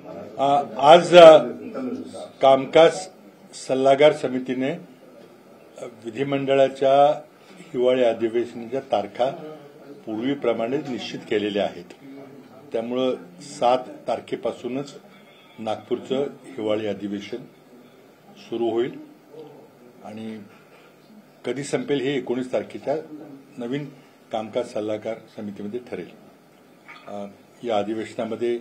आज कामकाज सल्लागार समितीने विधिमंडळाच्या हिवाळी अधिवेशनाच्या तारखा पूर्वीप्रमाणे निश्चित केलेल्या आहेत. त्यामुळे 7 तारखेपासूनच नागपूरचं हिवाळी अधिवेशन सुरू होईल आणि कधी संपेल हे 19 तारखेच्या नवीन कामकाज सल्लागार समितीमध्ये ठरेल. या अधिवेशनामध्ये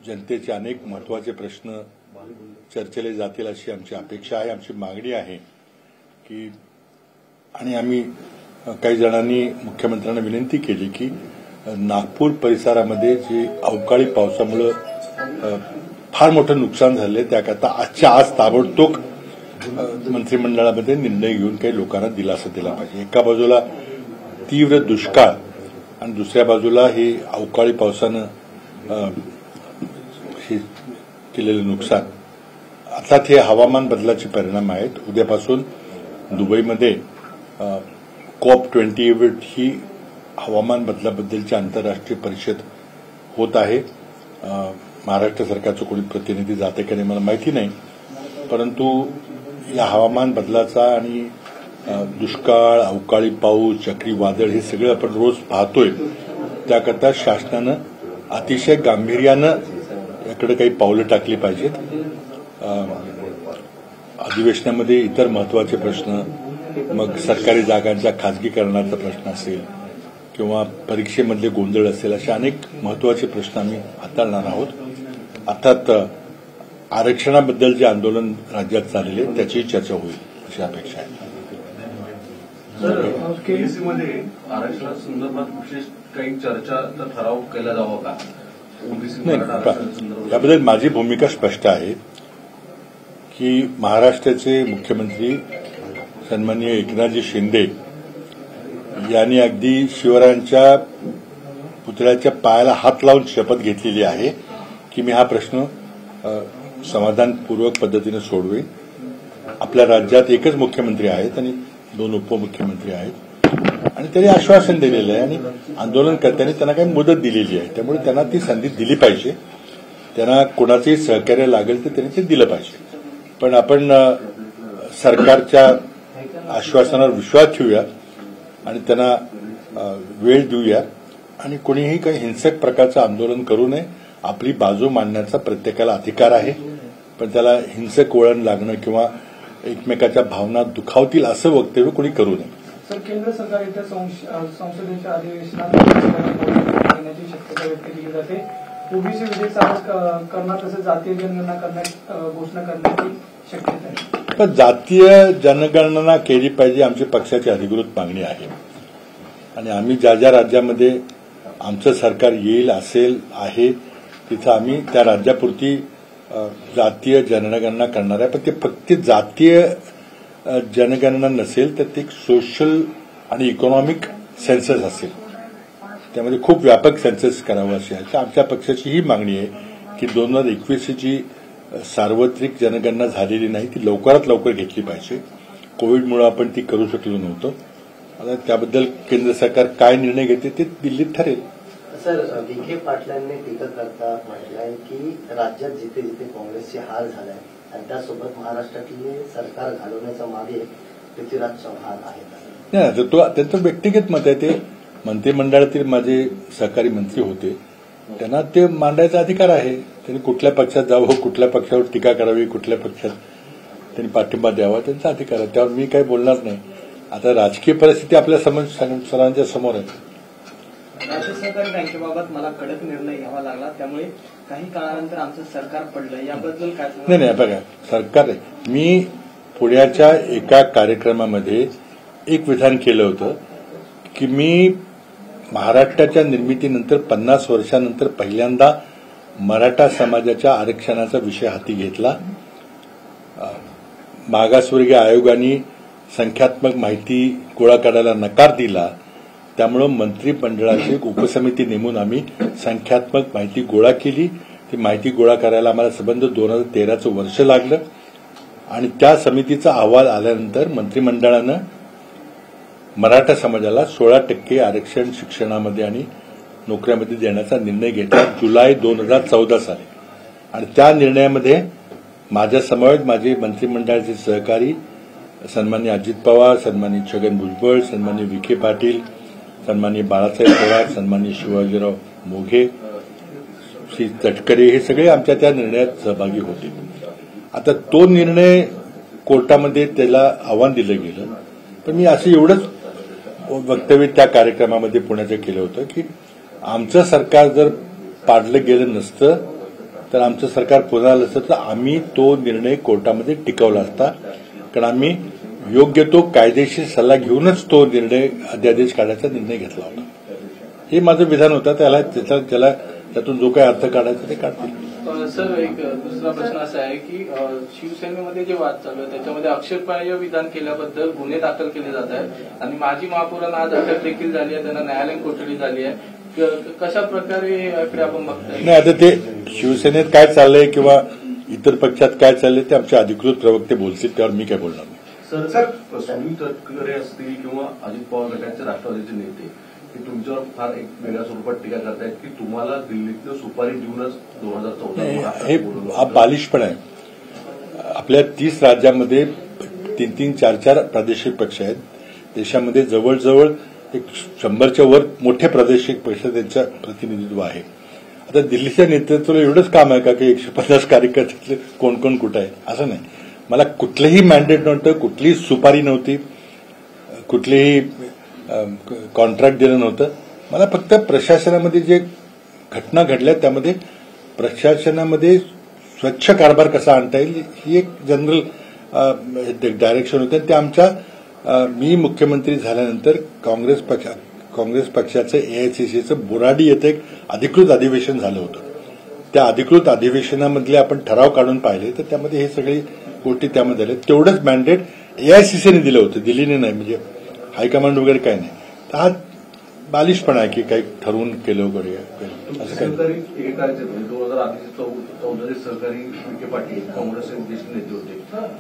जनतेचे अनेक महत्वाचे प्रश्न चर्चेले जातील अशी आमची अपेक्षा आहे, आमची मागणी आहे की आणि आम्ही काही जणांनी मुख्यमंत्र्यांना विनंती केली की नागपूर परिसरामध्ये जे अवकाळी पावसामुळे फार मोठं नुकसान झाले त्याकरता आजच्या आज ताबडतोब मंत्रिमंडळामध्ये निर्णय घेऊन काही लोकांना दिलासा दिला पाहिजे. एका बाजूला तीव्र दुष्काळ आणि दुसऱ्या बाजूला हे अवकाळी पावसानं केलेलं नुकसान. अर्थात हे हवामान बदलाचे परिणाम आहेत. उद्यापासून दुबईमध्ये COP28 ही हवामान बदलाबद्दलची आंतरराष्ट्रीय परिषद होत आहे. महाराष्ट्र सरकारचं कोणी प्रतिनिधी जाते का नाही मला माहिती नाही, परंतु या हवामान बदलाचा आणि दुष्काळ, अवकाळी पाऊस, चक्रीवादळ हे सगळं आपण रोज पाहतोय. त्याकरता शासनानं अतिशय गांभीर्यानं याकडे काही पावलं टाकली पाहिजेत. अधिवेशनामध्ये इतर महत्वाचे प्रश्न, मग सरकारी जागांच्या खासगीकरणाचा प्रश्न असेल किंवा परीक्षेमधले गोंधळ असेल, असे अनेक महत्वाचे प्रश्न आम्ही हाताळणार आहोत. अर्थात आरक्षणाबद्दल जे आंदोलन राज्यात चाललेले त्याची चर्चा होईल अशी अपेक्षा आहे. केसीमध्ये आरक्षणासंदर्भात विशेष काही चर्चा ठराव केला जावा का? नाही, याबद्दल माझी भूमिका स्पष्ट आहे की महाराष्ट्राचे मुख्यमंत्री सन्माननीय एकनाथजी शिंदे यांनी अगदी शिवरायांच्या पुतळ्याच्या पायाला हात लावून शपथ घेतलेली आहे की मी हा प्रश्न समाधानपूर्वक पद्धतीने सोडवेन. आपल्या राज्यात एकच मुख्यमंत्री आहेत आणि 2 उपमुख्यमंत्री आहेत आणि त्यांनी आश्वासन दिलेलं आहे आणि आंदोलनकर्त्यांनी त्यांना काही मुदत दिलेली आहे. त्यामुळे त्यांना ती संधी दिली पाहिजे. त्यांना कोणाचंही सहकार्य लागेल तर त्यांनी ते दिलं पाहिजे. पण आपण सरकारच्या आश्वासनावर विश्वास ठेवूया आणि त्यांना वेळ देऊया आणि कोणीही काही हिंसक प्रकारचं आंदोलन करू नये. आपली बाजू मांडण्याचा प्रत्येकाला अधिकार आहे, पण त्याला हिंसक वळण लागणं किंवा एकमेकाच्या भावना दुखावतील असं वक्तव्य कोणी करू नये. सर, केंद्र सरकार येत्या संसदेच्या अधिवेशनात घेण्याची शक्यता व्यक्त केली जाते. ओबीसी विधेयक सादर करणार तसंच जातीय जनगणना घोषणा करण्याची शक्यता आहे. पण जातीय जनगणना केली पाहिजे आमची पक्षाची अधिकृत मागणी आहे आणि आम्ही ज्या ज्या राज्यामध्ये आमचं सरकार येईल असेल आहे तिथं आम्ही त्या राज्यापुरती जातीय जनगणना करणार आहे. पण ते फक्त जातीय जनगणना नसेल तर ते सोशल आणि इकॉनॉमिक सेन्सस असेल. त्यामध्ये खूप व्यापक सेन्सस करावं अशी आहे. आमच्या पक्षाची ही मागणी आहे की 2021 जी सार्वत्रिक जनगणना झालेली नाही ती लवकरात लवकर घेतली पाहिजे. कोविडमुळे आपण ती करू शकलो नव्हतो. आता त्याबद्दल केंद्र सरकार काय निर्णय घेते ते दिल्लीत ठरेल. सर, विखे पाटलांनी टीका करता म्हटलंय की राज्यात जिथे जिथे काँग्रेसची हार झालाय आणि त्यासोबत महाराष्ट्रातली सरकार घालवण्याच्या मागे पृथ्वीराज चव्हाण आहेत. नाही, तो त्यांचं व्यक्तिगत मत आहे. ते मंत्रिमंडळातील माझे सहकारी मंत्री होते, त्यांना ते मांडायचा अधिकार आहे. त्यांनी कुठल्या पक्षात जावं, कुठल्या पक्षावर टीका करावी, कुठल्या पक्षात त्यांनी पाठिंबा द्यावा त्यांचा अधिकार आहे. त्यावर मी काही बोलणार नाही. आता राजकीय परिस्थिती आपल्या सर्वांच्या समोर आहे. राज्य सहकारी बँकेबाबत मला कडक निर्णय घ्यावा लागला, त्यामुळे काही काळानंतर आमचं सरकार पडलं, याबद्दल काय? नाही, बघा, सरकार मी पुण्याच्या एका कार्यक्रमामध्ये एक विधान केलं होतं की मी महाराष्ट्राच्या निर्मितीनंतर 50 वर्षानंतर पहिल्यांदा मराठा समाजाच्या आरक्षणाचा विषय हाती घेतला. मागासवर्गीय आयोगाने संख्यात्मक माहिती गोळा करायला नकार दिला. त्यामुळे मंत्रिमंडळाची एक उपसमिती नेमून आम्ही संख्यात्मक माहिती गोळा केली. ती माहिती गोळा करायला आम्हाला संबंध 2013चं वर्ष लागलं आणि त्या समितीचा अहवाल आल्यानंतर मंत्रिमंडळानं मराठा समाजाला 16% आरक्षण शिक्षणामध्ये आणि नोकऱ्यामध्ये देण्याचा निर्णय घेतला जुलै 2014 साली. आणि त्या निर्णयामध्ये माझ्या समवेत माझे मंत्रिमंडळाचे सहकारी सन्माननीय अजित पवार, सन्माननीय छगन भुजबळ, सन्माननीय विखे पाटील, सन्माननीय बाळासाहेब थोरात, सन्माननीय शिवाजीराव मोघे, श्री तटकरे हे सगळे आमच्या त्या निर्णयात सहभागी होते. आता तो निर्णय कोर्टामध्ये त्याला आव्हान दिलं गेलं. पण मी असं एवढंच वक्तव्य त्या कार्यक्रमामध्ये पुण्याचं केलं होतं की आमचं सरकार जर पाडलं गेलं नसतं तर आमचं सरकार पुन्हा आलं असतं तर आम्ही तो निर्णय कोर्टामध्ये टिकवला असता. कारण आम्ही योग्य तो कायदेशीर सल्ला घेऊनच तो निर्णय अध्यादेश काढायचा निर्णय घेतला होता. हे माझं विधान होतं. त्याला त्यातून जो काही अर्थ काढायचा ते काढतील. सर, एक दुसरा प्रश्न असा आहे की शिवसेनेमध्ये जे वाद चालू आहे त्याच्यामध्ये आक्षेपार्ह विधान केल्याबद्दल गुन्हे दाखल केले जात आहेत आणि माजी महापौरांना आज अटक देखील झाली आहे, त्यांना न्यायालयीन कोठडी झाली आहे. कशा प्रकारे याकडे आपण बघताय? नाही, आता ते शिवसेनेत काय चाललंय किंवा इतर पक्षात काय चाललंय ते आमचे अधिकृत प्रवक्ते बोलतील, त्यावर मी काय बोलणार नाही. सर, सुनील तटकरे असतील किंवा अजित पवार गटाचे राष्ट्रवादीचे नेते हे तुमच्यावर फार एक वेगळ्या स्वरूपात टीका करतायत की तुम्हाला दिल्लीतलं सुपारी देऊनच 2014 हे हा बालिशपण आहे. आपल्या 30 राज्यामध्ये 3-3, 4-4 प्रादेशिक पक्ष आहेत. देशामध्ये जवळजवळ एक 100च्या वर मोठे प्रादेशिक पक्ष त्यांचं प्रतिनिधित्व आहे. आता दिल्लीच्या नेतृत्वाला एवढंच काम आहे का की 150 कार्यकर्ते कोण कोण कुठं आहे असं नाही. मला कुठलंही मॅन्डेट नव्हतं, कुठलीही सुपारी नव्हती, कुठलीही कॉन्ट्रॅक्ट दिलं नव्हतं. मला फक्त प्रशासनामध्ये जे घटना घडल्या त्यामध्ये प्रशासनामध्ये स्वच्छ कारभार कसा आणता येईल ही एक जनरल डायरेक्शन होतं. ते आमच्या मी मुख्यमंत्री झाल्यानंतर काँग्रेस पक्षाचं एआयसीसीचं बोराडी येथे एक अधिकृत अधिवेशन झालं होतं. त्या अधिकृत अधिवेशनामधले आपण ठराव काढून पाहिले तर त्यामध्ये हे सगळी गोष्टी त्यामध्ये आल्या. तेवढंच मॅन्डेट एआयसीसीने दिलं होतं, दिल्लीने नाही. म्हणजे हायकमांड वगैरे काय नाही. तर हा बालिशपणा आहे की काही ठरवून केलं वगैरे असं काही. 2014 सहकारी विखे पाटील काँग्रेसचे ज्येष्ठ नेते होते,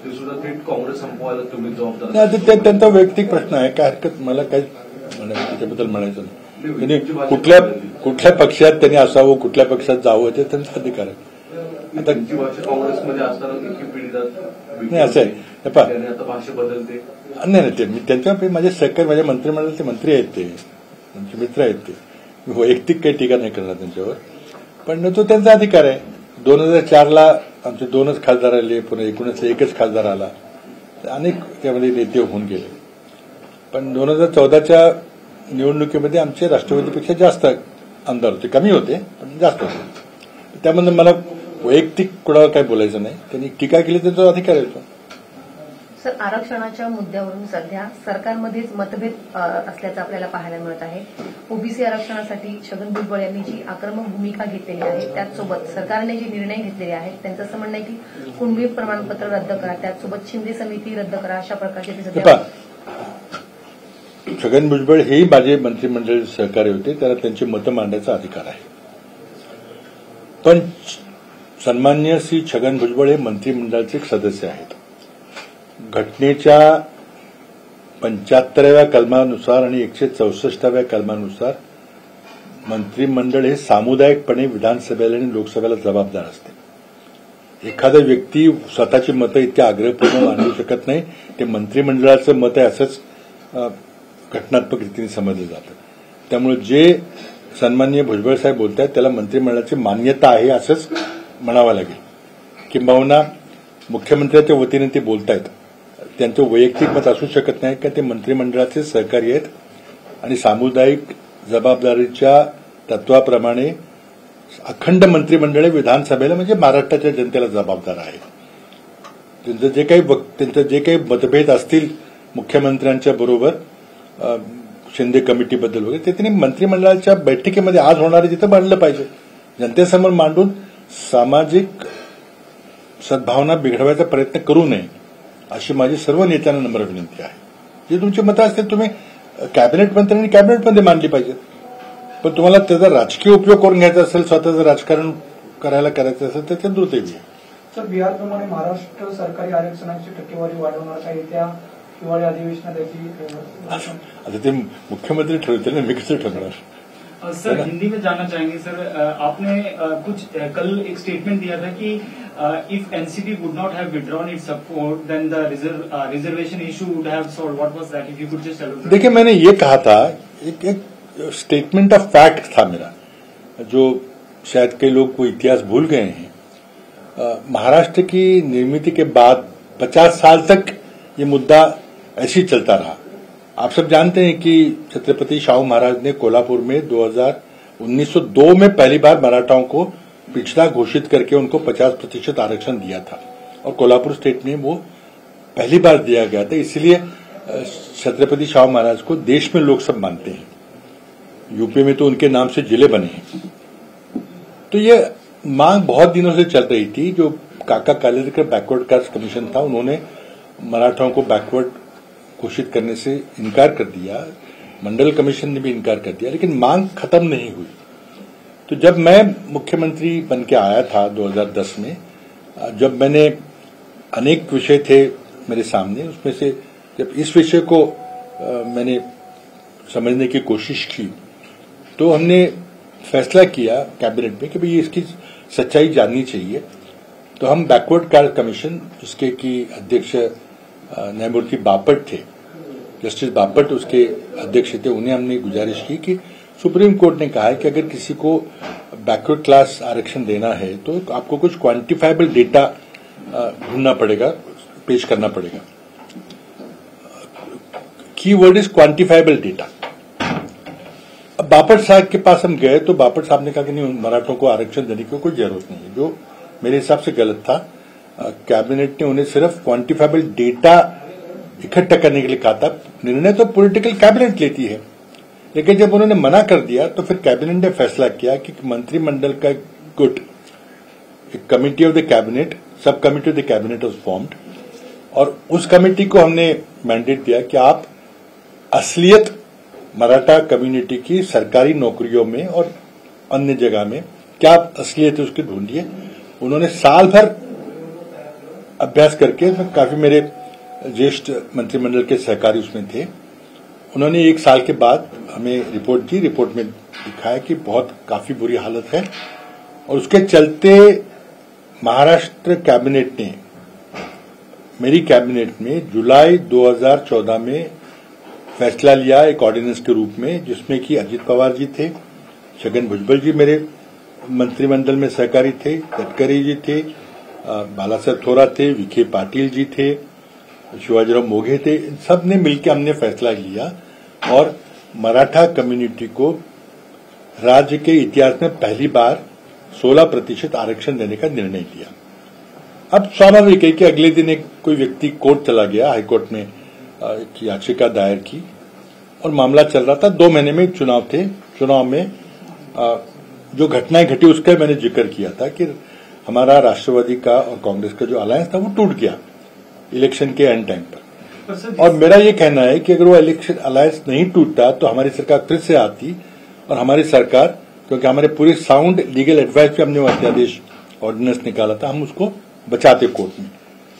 ते सुद्धा थेट काँग्रेस संपवायला तुम्ही जबाबदार. ते त्यांचा वैयक्तिक प्रश्न आहे, काय हरकत मला काही त्याच्याबद्दल म्हणायचं नाही. त्यांनी कुठल्या पक्षात त्यांनी असावं, कुठल्या पक्षात जावं ते त्यांचा अधिकार आहे. आता काँग्रेसमध्ये असताना विखे पीडितात नाही असं आहे. आता भाषा बदलते. नाही ते मी त्यांच्या माझे सहकारी माझ्या मंत्रिमंडळाचे मंत्री आहेत, ते त्यांचे मित्र आहेत. ते मी वैयक्तिक काही टीका नाही करणार त्यांच्यावर, पण तो त्यांचा अधिकार आहे. 2004ला आमचे 2च खासदार आले, पुन्हा 19 एकच खासदार आला, अनेक त्यामध्ये नेते होऊन गेले. पण 2014च्या निवडणुकीमध्ये आमचे राष्ट्रवादीपेक्षा जास्त आमदार होते, कमी होते पण जास्त होते. त्यामध्ये मला वैयक्तिक कुणावर काही बोलायचं नाही. त्यांनी टीका केली त्यांचा अधिकार आहे तो. सर, आरक्षणाच्या मुद्द्यावरून सध्या सरकारमध्येच मतभेद असल्याचं आपल्याला पाहायला मिळत आहे. ओबीसी आरक्षणासाठी छगन भुजबळ यांनी जी आक्रमक भूमिका घेतलेली आहे त्याचसोबत सरकारने जे निर्णय घेतलेले आहेत त्यांचं असं म्हणणं आहे की कुणबी प्रमाणपत्र रद्द करा, त्याचसोबत शिंदे समिती रद्द करा, अशा प्रकारचे ते सध्या. छगन भुजबळ हेही माझे मंत्रिमंडळ सहकारी होते, त्याला त्यांची मतं मांडण्याचा अधिकार आहे. पण सन्मान्य श्री छगन भुजबळ हे मंत्रिमंडळाचे एक सदस्य आहेत. घटनेच्या 75व्या कलमानुसार आणि 164व्या कलमानुसार मंत्रिमंडळ हे सामुदायिकपणे विधानसभेला आणि लोकसभेला जबाबदार असते. एखादा व्यक्ती स्वतःची मतं इतक्या आग्रहपूर्ण मांडू शकत नाही. ते मंत्रिमंडळाचं मत आहे असंच घटनात्मक रीतीने समजलं जातं. त्यामुळे जे सन्माननीय भुजबळ साहेब बोलत आहेत त्याला मंत्रिमंडळाची मान्यता आहे असंच म्हणावं लागेल. किंबहुना मुख्यमंत्र्यांच्या वतीने ते बोलत आहेत, त्यांचं वैयक्तिक मत असू शकत नाही का ते मंत्रिमंडळाचे सहकारी आहेत आणि सामुदायिक जबाबदारीच्या तत्वाप्रमाणे अखंड मंत्रिमंडळ विधानसभेला म्हणजे महाराष्ट्राच्या जनतेला जबाबदार आहे. त्यांचं जे काही मतभेद असतील मुख्यमंत्र्यांच्या बरोबर शिंदे कमिटीबद्दल वगैरे ते त्यांनी मंत्रिमंडळाच्या बैठकीमध्ये आज होणारे तिथं मांडलं पाहिजे. जनतेसमोर मांडून सामाजिक सद्भावना बिघडवायचा प्रयत्न करू नये अशी माझी सर्व नेत्यांना नम्र विनंती आहे. जे तुमची मतं असतील तुम्ही कॅबिनेट मंत्र्यांनी कॅबिनेटमध्ये मांडली पाहिजेत. पण तुम्हाला त्याचा राजकीय उपयोग करून घ्यायचा असेल, स्वतःचं राजकारण करायचं असेल तर ते दुर्दैवी आहे. सर, बिहारप्रमाणे महाराष्ट्र सरकारी आरक्षणाची टक्केवारी वाढवणार का येत्या हिवाळी अधिवेशनात याची? आता ते मुख्यमंत्री ठरवतील ना, मी कसं ठरवणार. सर हिंदी में जानना चाहेंगे सर, आपने कुछ कल एक स्टेटमेंट दिया था कि if NCP would not have withdrawn its support then the reservation issue would have solved. What was that, if you could just tell us. देखिए, मैंने ये कहा था, एक स्टेटमेंट ऑफ फैक्ट था मेरा, जो शायद कई लोग वो इतिहास भूल गए हैं। महाराष्ट्र की निर्मित के बाद 50 साल तक ये मुद्दा ऐसे ही चलता रहा। आप सब जानते हैं कि छत्रपति शाहू महाराज ने कोल्हापुर में 1902 में पहली बार मराठाओं को पिछड़ा घोषित करके उनको 50% आरक्षण दिया था, और कोल्हापुर स्टेट में वो पहली बार दिया गया था। इसलिए छत्रपति शाहू महाराज को देश में लोग सब मानते हैं। यूपी में तो उनके नाम से जिले बने हैं। तो ये मांग बहुत दिनों से चल रही थी। जो काका कालेलकर बैकवर्ड कास्ट कमीशन था, उन्होंने मराठाओं को बैकवर्ड घोषित करने से इनकार कर दिया, मंडल कमीशन ने भी इनकार कर दिया, लेकिन मांग खत्म नहीं हुई। तो जब मैं मुख्यमंत्री बन के आया था 2010 में, जब मैंने अनेक विषय थे मेरे सामने, उसमें से जब इस विषय को मैंने समझने की कोशिश की, तो हमने फैसला किया कैबिनेट में कि भाई इसकी सच्चाई जाननी चाहिए। तो हम बैकवर्ड कास्ट कमीशन, जिसके की अध्यक्ष न्यायमूर्ति बापट थे, जस्टिस बापट उसके अध्यक्ष थे, उन्हें हमने गुजारिश की कि सुप्रीम कोर्ट ने कहा है कि अगर किसी को बैकवर्ड क्लास आरक्षण देना है तो आपको कुछ क्वांटिफाइबल डेटा ढूंढना पड़ेगा, पेश करना पड़ेगा। की वर्ड इज क्वांटिफाइबल डेटा। अब बापट साहब के पास हम गए तो बापट साहब ने कहा कि नहीं, मराठों को आरक्षण देने की कोई जरूरत नहीं है, जो मेरे हिसाब से गलत था। कैबिनेट ने उन्हें सिर्फ क्वांटिफाइबल डेटा इकट्ठा करने के लिए कहा था। निर्णय तो पॉलिटिकल कैबिनेट लेती है, लेकिन जब उन्होंने मना कर दिया तो फिर कैबिनेट ने फैसला किया कि मंत्रिमंडल का गुट, एक committee of the cabinet, sub committee of the cabinet वाज फॉर्म्ड, और उस कमिटी को हमने मैंडेट दिया कि आप असलियत मराठा कम्युनिटी की सरकारी नौकरियों में और अन्य जगह में क्या असलियत है उसकी ढूंढिए। उन्होंने साल भर अभ्यास करके, काफी मेरे ज्येष्ठ मंत्रिमंडल के सहकारी उसमें थे, उन्होंने 1 साल के बाद हमें रिपोर्ट दी। रिपोर्ट में लिखा है कि बहुत काफी बुरी हालत है, और उसके चलते महाराष्ट्र कैबिनेट ने, मेरी कैबिनेट में जुलाई 2014 में फैसला लिया एक ऑर्डिनेंस के रूप में, जिसमें कि अजित पवार जी थे, छगन भुजबल जी मेरे मंत्रिमंडल में सहकारी थे, गडकरी जी थे, बालासाहेब थोरात थे, विखे पाटिल जी थे, शिवाजीराव मोघे थे। इन सब ने मिलकर हमने फैसला लिया और मराठा कम्युनिटी को राज्य के इतिहास में पहली बार 16% आरक्षण देने का निर्णय लिया। अब स्वाभाविक है कि अगले दिन एक कोई व्यक्ति कोर्ट चला गया, हाईकोर्ट में एक याचिका दायर की, और मामला चल रहा था। 2 महीने में चुनाव थे। चुनाव में जो घटनाएं घटी उसका मैंने जिक्र किया था कि हमारा राष्ट्रवादी का और कांग्रेस का जो अलायंस था वो टूट गया इलेक्शन के एंड टाइम पर। और मेरा ये कहना है कि अगर वो इलेक्शन अलायंस नहीं टूटता तो हमारी सरकार फिर से आती, और हमारी सरकार, क्योंकि हमारे पूरे साउंड लीगल एडवाइस पे हमने वो अध्यादेश ऑर्डिनेंस निकाला था, हम उसको बचाते कोर्ट में।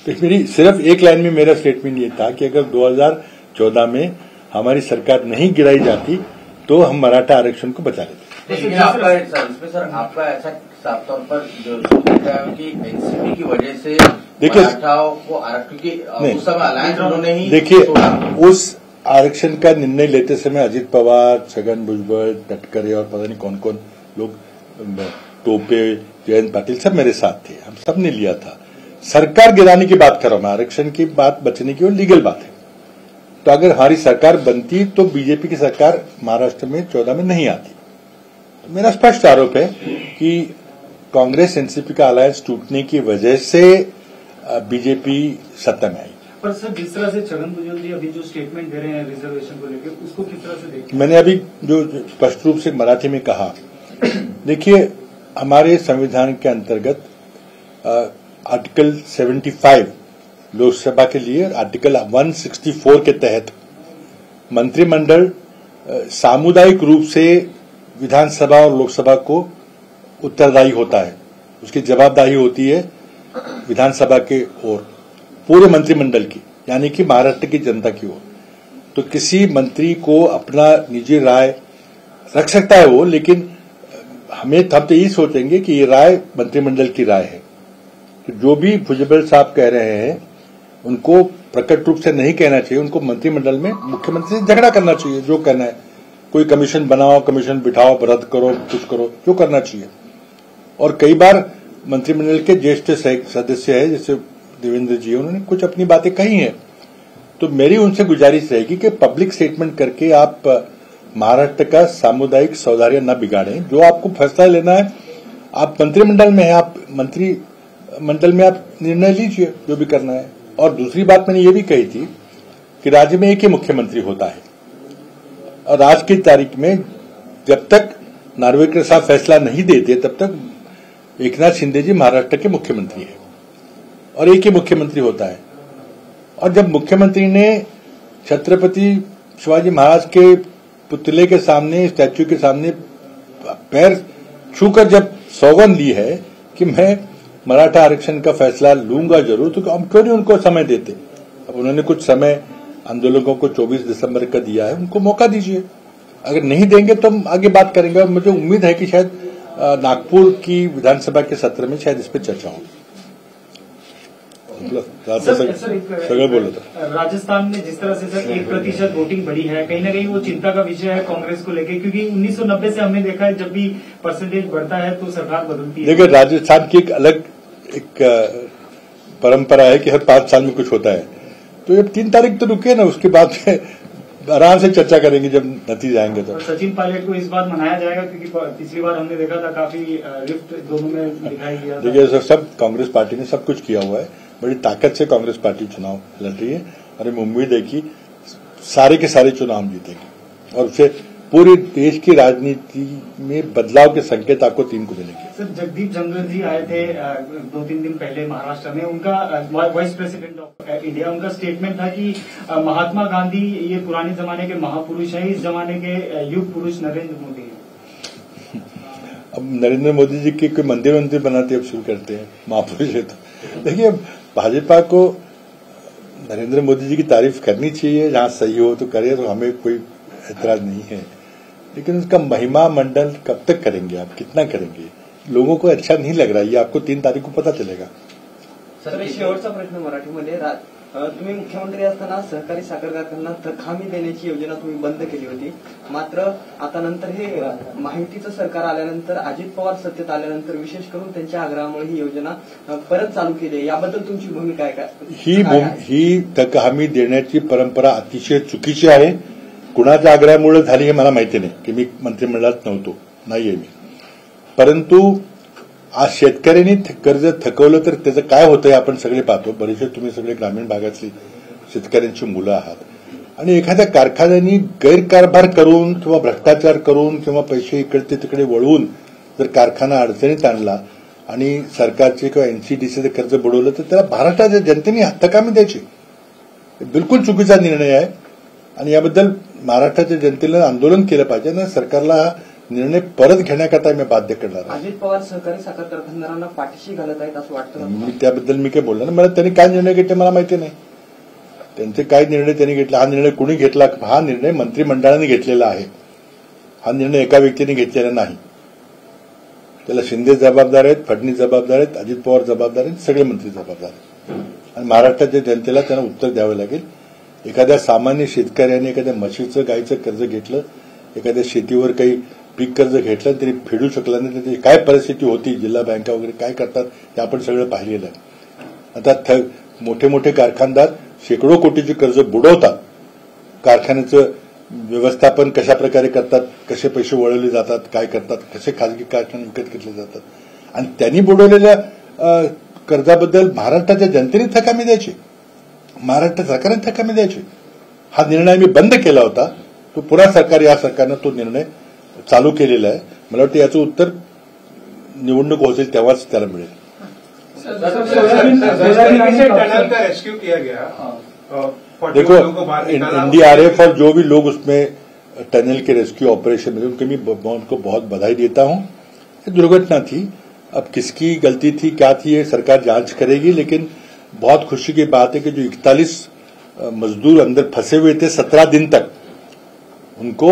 तो मेरी सिर्फ एक लाइन में मेरा स्टेटमेंट ये था कि अगर 2014 में हमारी सरकार नहीं गिराई जाती तो हम मराठा आरक्षण को बचा लेते। आपका ऐसा साफ तौर पर जो है कि एनसीपी की वजह से मराठाओं को आरक्षण की उस समय अलायंस उन्होंने ही, देखिए, उस आरक्षण का निर्णय लेते समय अजित पवार, छगन भुजबल, गडकरी और पता नहीं कौन कौन लोग, टोपे, जयंत पाटिल, सब मेरे साथ थे। हम सब ने लिया था। सरकार गिराने की बात कर रहा हूं मैं, आरक्षण की बात बचने की, और लीगल बात है। तो अगर हमारी सरकार बनती तो बीजेपी की सरकार महाराष्ट्र में 14 में नहीं आती। तो मेरा स्पष्ट आरोप है कि कांग्रेस एनसीपी का अलायंस टूटने की वजह से बीजेपी सत्ता में आई। पर सर, जिस तरह से छगन भुजबल जी अभी जो स्टेटमेंट दे रहे हैं रिजर्वेशन को लेकर, उसको किस तरह से देखते हैं? मैंने अभी जो स्पष्ट रूप से मराठी में कहा, देखिए, हमारे संविधान के अंतर्गत आर्टिकल 75 लोकसभा के लिए, आर्टिकल 164 के तहत मंत्रिमंडल सामुदायिक रूप से विधानसभा और लोकसभा को उत्तरदायी होता है। उसकी जवाबदारी होती है विधानसभा के ओर, पूरे मंत्रिमंडल की, यानी कि महाराष्ट्र की जनता की ओर। तो किसी मंत्री को अपना निजी राय रख सकता है वो, लेकिन हम तो यही सोचेंगे कि ये राय मंत्रिमंडल की राय है कि जो भी भुजबल साहब कह रहे हैं उनको प्रकट रूप से नहीं कहना चाहिए, उनको मंत्रिमंडल में मुख्यमंत्री से झगड़ा करना चाहिए। जो कहना है, कोई कमीशन बनाओ, कमीशन बिठाओ, रद्द करो, कुछ करो, जो करना चाहिए। और कई बार मंत्रिमंडल के ज्येष्ठ सदस्य है जैसे देवेंद्र जी, उन्होंने कुछ अपनी बातें कही हैं, तो मेरी उनसे गुजारिश रहेगी कि पब्लिक स्टेटमेंट करके आप महाराष्ट्र का सामुदायिक सौहार्द न बिगाड़ें। जो आपको फैसला लेना है, आप मंत्रिमंडल में है, आप मंत्रिमंडल में आप निर्णय लीजिए जो भी करना है। और दूसरी बात मैंने ये भी कही थी कि राज्य में एक ही मुख्यमंत्री होता है, और आज की तारीख में जब तक नार्वेकर साहब फैसला नहीं देते तब तक एकनाथ शिंदे जी महाराष्ट्र के मुख्यमंत्री है और एक ही मुख्यमंत्री होता है। और जब मुख्यमंत्री ने छत्रपति शिवाजी महाराज के पुतले के सामने, स्टैच्यू के सामने पैर छूकर जब सौगंध ली है कि मैं मराठा आरक्षण का फैसला लूंगा जरूर, तो हम क्यों नहीं उनको समय देते। अब उन्होंने कुछ समय आंदोलकों को 24 दिसंबर का दिया है, उनको मौका दीजिए। अगर नहीं देंगे तो हम आगे बात करेंगे। और मुझे उम्मीद है कि शायद नागपुर की विधानसभा के सत्र में शायद इस पर चर्चा होगी। सगळे बोलत आहे। राजस्थान में जिस तरह से सर 1% वोटिंग बढ़ी है, कहीं ना कहीं वो चिंता का विषय है कांग्रेस को लेकर, क्योंकि 1990 से हमने देखा है जब भी परसेंटेज बढ़ता है तो सरकार बदलती है। देखिए, राजस्थान की एक अलग परंपरा है कि हर 5 साल में कुछ होता है। तो ये 3 तारीख तो रुके ना, उसके बाद आराम से चर्चा करेंगे जब नतीजे आएंगे। तो सचिन पायलट को इस बार मनाया जाएगा, क्योंकि पिछली बार हमने देखा था काफी रिफ्ट दोनों में दिखाई दिया। देखिए, सब कांग्रेस पार्टी ने सब कुछ किया हुआ है, बड़ी ताकत से कांग्रेस पार्टी चुनाव लड़ रही है और हमें उम्मीद है कि सारे के सारे चुनाव हम जीतेंगे और उससे पूरे देश की राजनीति में बदलाव के संकेत आपको 3 को मिलेंगे। सर, जगदीप धनखड़ जी आए थे 2-3 दिन पहले महाराष्ट्र में, उनका वाइस प्रेसिडेंट ऑफ इंडिया, उनका स्टेटमेंट था कि महात्मा गांधी ये पुराने जमाने के महापुरुष हैं, इस जमाने के युग पुरुष नरेंद्र मोदी हैं। अब नरेंद्र मोदी जी के कोई मंदिर बनाते अब शुरू करते हैं, महापुरुष है तो। देखिए, भाजपा को नरेंद्र मोदी जी की तारीफ करनी चाहिए, जहां सही हो तो करे, तो हमें कोई एतराज नहीं है, लेकिन उसका महिमा मंडल कब तक करेंगे आप, कितना करेंगे? लोगों को अच्छा नहीं लग रहा है, ये आपको 3 तारीख को पता चलेगा। सर, शेवटचा प्रश्न मराठीमध्ये, तुम्ही मुख्यमंत्री असताना सहकारी साखर कारखान्यांना थक हमी देण्याची योजना तुम्ही बंद केली होती, मात्र आता नंतर हे महायुतीचं सरकार आल्यानंतर, अजित पवार सत्तेत आल्यानंतर विशेष करून त्यांच्या आग्रहामुळे ही योजना परत चालू केली आहे, याबद्दल तुमची भूमिका आहे का? ही थक हमी देण्याची परंपरा अतिशय चुकीची आहे। कुणाच्या आग्रहामुळे झाली हे मला माहिती नाही, की मी मंत्रिमंडळात नव्हतो, नाहीये मी। परंतु आज शेतकऱ्यांनी कर्ज थकवलं तर त्याचं काय होतंय आपण सगळे पाहतो। बरेचसे तुम्ही सगळे ग्रामीण भागातली शेतकऱ्यांची मुलं आहात आणि एखाद्या कारखान्यानी गैरकारभार करून किंवा भ्रष्टाचार करून किंवा पैसे इकडे तिकडे वळवून जर कारखाना अडचणीत आणला आणि सरकारचे किंवा एनसीडीसीचं कर्ज बुडवलं तर त्याला महाराष्ट्राच्या जनतेने हक्कामी द्यायची। बिलकुल चुकीचा निर्णय आहे आणि याबद्दल महाराष्ट्राच्या जनतेला आंदोलन केलं पाहिजे ना, सरकारला निर्णय परत घेण्याकरता मी बाध्य करणार आहे। अजित पवार सहकारी साखर कारखानदारांना पाठीशी घालत आहेत असं वाटतं? मी त्याबद्दल मी काय बोलणार, मला त्यांनी काय निर्णय घेतले मला माहिती नाही, त्यांचे काय निर्णय त्यांनी घेतला, हा निर्णय कुणी घेतला, हा निर्णय मंत्रिमंडळाने घेतलेला आहे, हा निर्णय एका व्यक्तीने घेतलेला नाही। त्याला शिंदे जबाबदार आहेत, फडणवीस जबाबदार आहेत, अजित पवार जबाबदार आहेत, सगळे मंत्री जबाबदार आहेत आणि महाराष्ट्राच्या जनतेला त्यांना उत्तर द्यावं लागेल। एखाद्या सामान्य शेतकऱ्याने एखाद्या म्हशीचं गायचं कर्ज घेतलं, एखाद्या शेतीवर काही पीक कर्ज घेतलं, तरी फेडू शकला नाही, त्याची काय परिस्थिती होती, जिल्हा बँका वगैरे काय करतात ते आपण सगळं पाहिलेलं आहे। आता मोठे मोठे कारखानदार शेकडो कोटीची कर्ज बुडवतात, कारखान्याचं व्यवस्थापन कशा प्रकारे करतात, कसे पैसे वळवले जातात, काय करतात, कसे खासगी कारखाने विकत घेतले जातात आणि त्यांनी बुडवलेल्या कर्जाबद्दल महाराष्ट्राच्या जनतेने थकामी द्यायची, महाराष्ट्र सरकारने थकामी द्यायची। हा निर्णय मी बंद केला होता, तो पुन्हा या सरकारनं तो निर्णय चालू केलेला आहे। मला वाटतं याचं उत्तर निवडणूक होईल तेव्हाच त्याला मिळेल। रेस्क्यू किया गया, देखो एनडीआरएफ और जो भी लोग उसमें टनल के रेस्क्यू ऑपरेशन में, उनके मैं उनको बहुत बधाई देता हूं। ये दुर्घटना थी, अब किसकी गलती थी क्या थी ये सरकार जांच करेगी, लेकिन बहुत खुशी की बात है कि जो 41 मजदूर अंदर फंसे हुए थे 17 दिन तक, उनको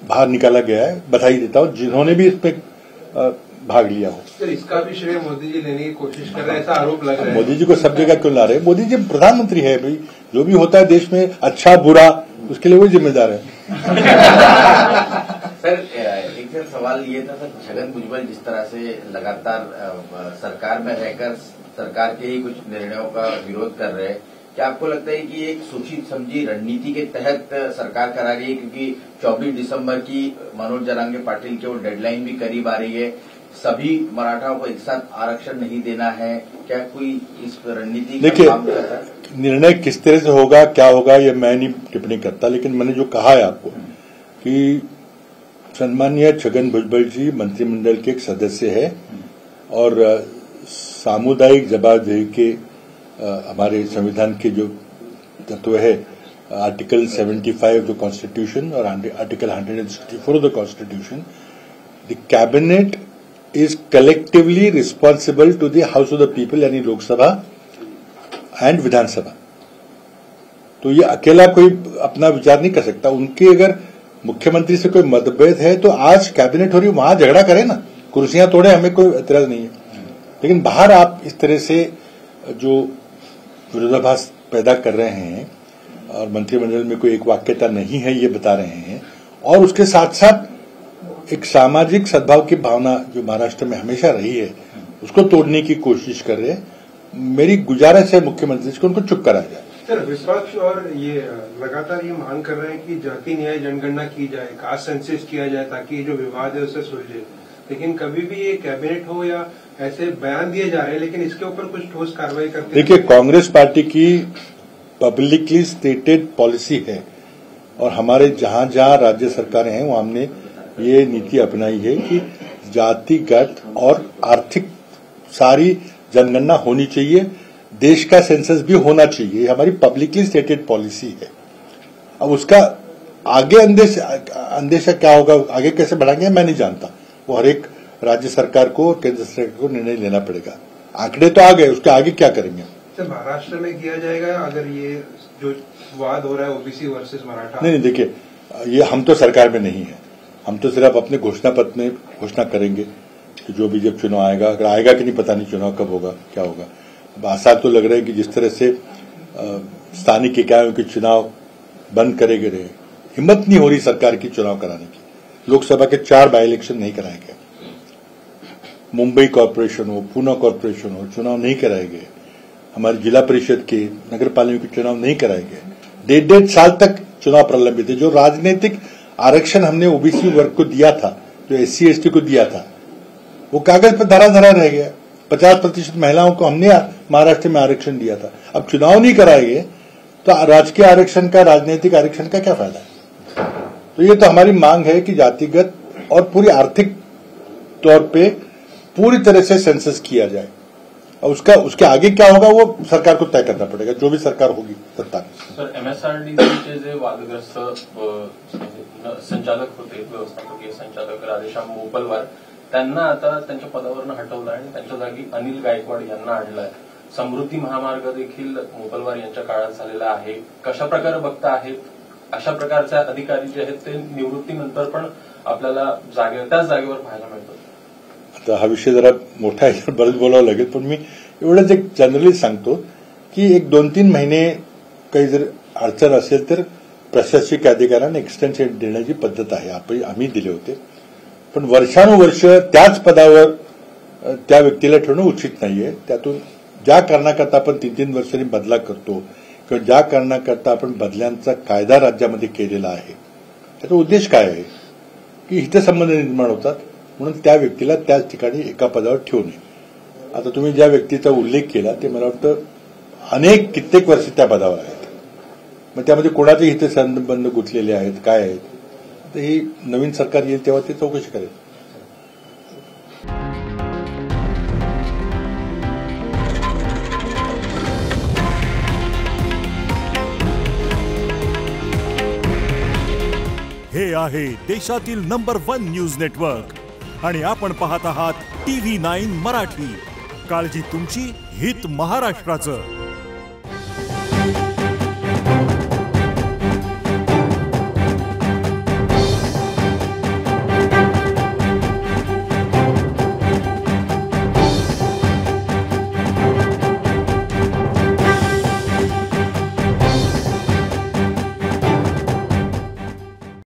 बाहर निकाला गया है। बधाई देता हूं जिन्होंने भी इसमें भाग लिया हो। सर, इसका भी श्रेय मोदी जी लेने की कोशिश कर रहे हैं, ऐसा आरोप लग रहा है। मोदी जी को सब जगह क्यों ला रहे हैं? मोदी जी प्रधानमंत्री है भाई, जो भी होता है देश में अच्छा बुरा उसके लिए वही जिम्मेदार है। सर, एक सवाल ये था सर, छगन भुजबल जिस तरह से लगातार सरकार में रहकर सरकार के ही कुछ निर्णयों का विरोध कर रहे हैं, क्या आपको लगता है कि एक सोची समझी रणनीति के तहत सरकार करा रही है? क्योंकि 24 दिसंबर की मनोज जरांगे पाटिल की वो डेडलाइन भी करीब आ रही है, सभी मराठाओं को एक साथ आरक्षण नहीं देना है, क्या कोई इस रणनीति का काम कर रहा है? निर्णय किस तरह से होगा, क्या होगा, ये मैं नहीं टिप्पणी करता, लेकिन मैंने जो कहा है आपको कि सम्मानीय छगन भुजबल जी मंत्रिमंडल के एक सदस्य है और सामुदायिक जवाबदेही के हमारे संविधान के जो तत्व है, आर्टिकल 75 जो कॉन्स्टिट्यूशन और article 164 of the constitution, the cabinet is collectively responsible to the House of the People यानी लोकसभा एंड विधानसभा। तो ये अकेला कोई अपना विचार नहीं कर सकता। उनके अगर मुख्यमंत्री से कोई मतभेद है तो आज कैबिनेट हो रही, वहां झगड़ा करें ना, कुर्सियां तोड़े, हमें कोई एतराज नहीं है। लेकिन बाहर आप इस तरह से जो विरोधाभास पैदा कर रहे हैं और मंत्रिमंडल में कोई एक वाक्यता नहीं है ये बता रहे हैं, और उसके साथ साथ एक सामाजिक सद्भाव की भावना जो महाराष्ट्र में हमेशा रही है उसको तोड़ने की कोशिश कर रहे हैं। मेरी गुजारिश है मुख्यमंत्री से उनको चुप कराया जाए। सर, विपक्ष और ये लगातार ये मांग कर रहे हैं कि जाति न्याय जनगणना की जाए, कास्ट सेंसस किया जाए ताकि जो विवाद है उससे सुलझे, लेकिन कभी भी ये कैबिनेट हो या ऐसे बयान दिए जा रहे हैं, लेकिन इसके ऊपर कुछ ठोस कार्रवाई करते। देखिए, कांग्रेस पार्टी की पब्लिकली स्टेटेड पॉलिसी है और हमारे जहां जहां राज्य सरकारें हैं वहां हमने ये नीति अपनाई है कि जातिगत और आर्थिक सारी जनगणना होनी चाहिए, देश का सेंसस भी होना चाहिए, हमारी पब्लिकली स्टेटेड पॉलिसी है। अब उसका आगे अंदेशा क्या होगा, आगे कैसे बढ़ाएंगे मैं नहीं जानता, वो हर एक राज्य सरकार को और केंद्र सरकार को निर्णय लेना पड़ेगा। आंकड़े तो आ गए, उसके आगे क्या करेंगे? सर, महाराष्ट्र में किया जाएगा अगर ये जो विवाद हो रहा है ओबीसी वर्सेस मराठा? नहीं, देखिए, ये हम तो सरकार में नहीं है, हम तो सिर्फ अपने घोषणा पत्र में घोषणा करेंगे कि जो भी जब चुनाव आएगा, अगर आएगा कि नहीं पता नहीं, चुनाव कब होगा क्या होगा। अब आसार तो लग रहा है कि जिस तरह से स्थानीय इकाइयों के चुनाव बंद करे गए, हिम्मत नहीं हो रही सरकार की चुनाव कराने की। लोकसभा के 4 बाई इलेक्शन नहीं कराए गए, मुंबई कॉर्पोरेशन हो, पूना कॉर्पोरेशन हो, चुनाव नहीं कराए गए, हमारी जिला परिषद के, नगर पालिका के चुनाव नहीं कराए गए। 1.5 साल तक चुनाव प्रलंबित है। जो राजनीतिक आरक्षण हमने ओबीसी वर्ग को दिया था, जो SC ST को दिया था, वो कागज पर धरा रह गया। 50% महिलाओं को हमने महाराष्ट्र में आरक्षण दिया था। अब चुनाव नहीं कराए गए तो राजकीय आरक्षण का, राजनीतिक आरक्षण का क्या फायदा है? तो ये तो हमारी मांग है कि जातिगत और पूरी आर्थिक तौर पे पूरी तरह से सेंसस किया जाए, और उसके आगे क्या होगा वो सरकार को तय करना पड़ेगा, जो भी सरकार होगी सत्ता में। सर, MSRDCचे जे वादग्रस्त संचालक होते, व्यवस्थापकीय संचालक राधेश्याम मोपलवार, त्यांना आता त्यांच्या पदावरून हटवलं आणि त्यांच्या जागी अनिल गायकवाड यांना आणलंय। समृद्धी महामार्ग देखील मोपलवार यांच्या काळात झालेला आहे। कशा प्रकारे बघता आहेत अशा प्रकारचे अधिकारी जे आहेत ते निवृत्तीनंतर पण आपल्याला त्याच जागेवर पाहायला मिळतात? आता हा विषय जरा मोठा आहे, बरंच बोलावं लागेल, पण मी एवढंच एक जनरली सांगतो की एक 2-3 महिने काही जर अडचण असेल तर प्रशासकीय अधिकाऱ्यांना एक्सटेन्शन देण्याची पद्धत आहे, आम्ही दिले होते। पण वर्षानुवर्ष त्याच पदावर त्या व्यक्तीला ठेवणं उचित नाहीये। त्यातून ज्या कारणाकरता आपण 3-3 वर्षांनी बदला करतो किंवा ज्या कारणाकरता आपण बदल्यांचा कायदा राज्यामध्ये केलेला आहे, त्याचा उद्देश काय आहे की हितसंबंध निर्माण होतात, म्हणून त्या व्यक्तीला त्याच ठिकाणी एका पदावर ठेवू नये। आता तुम्ही ज्या व्यक्तीचा उल्लेख केला ते मला वाटतं कित्येक वर्ष त्या पदावर आहेत, मग त्यामध्ये कोणाचे हितसंबंध गुंतलेले आहेत, काय आहेत, तर ही नवीन सरकार येईल तेव्हा ते चौकशी करेल। हे आहे देशातील नंबर 1 न्यूज नेटवर्क आणि आपण पाहत आहात TV9 मराठी। काळजी तुमची, हित महाराष्ट्राचं।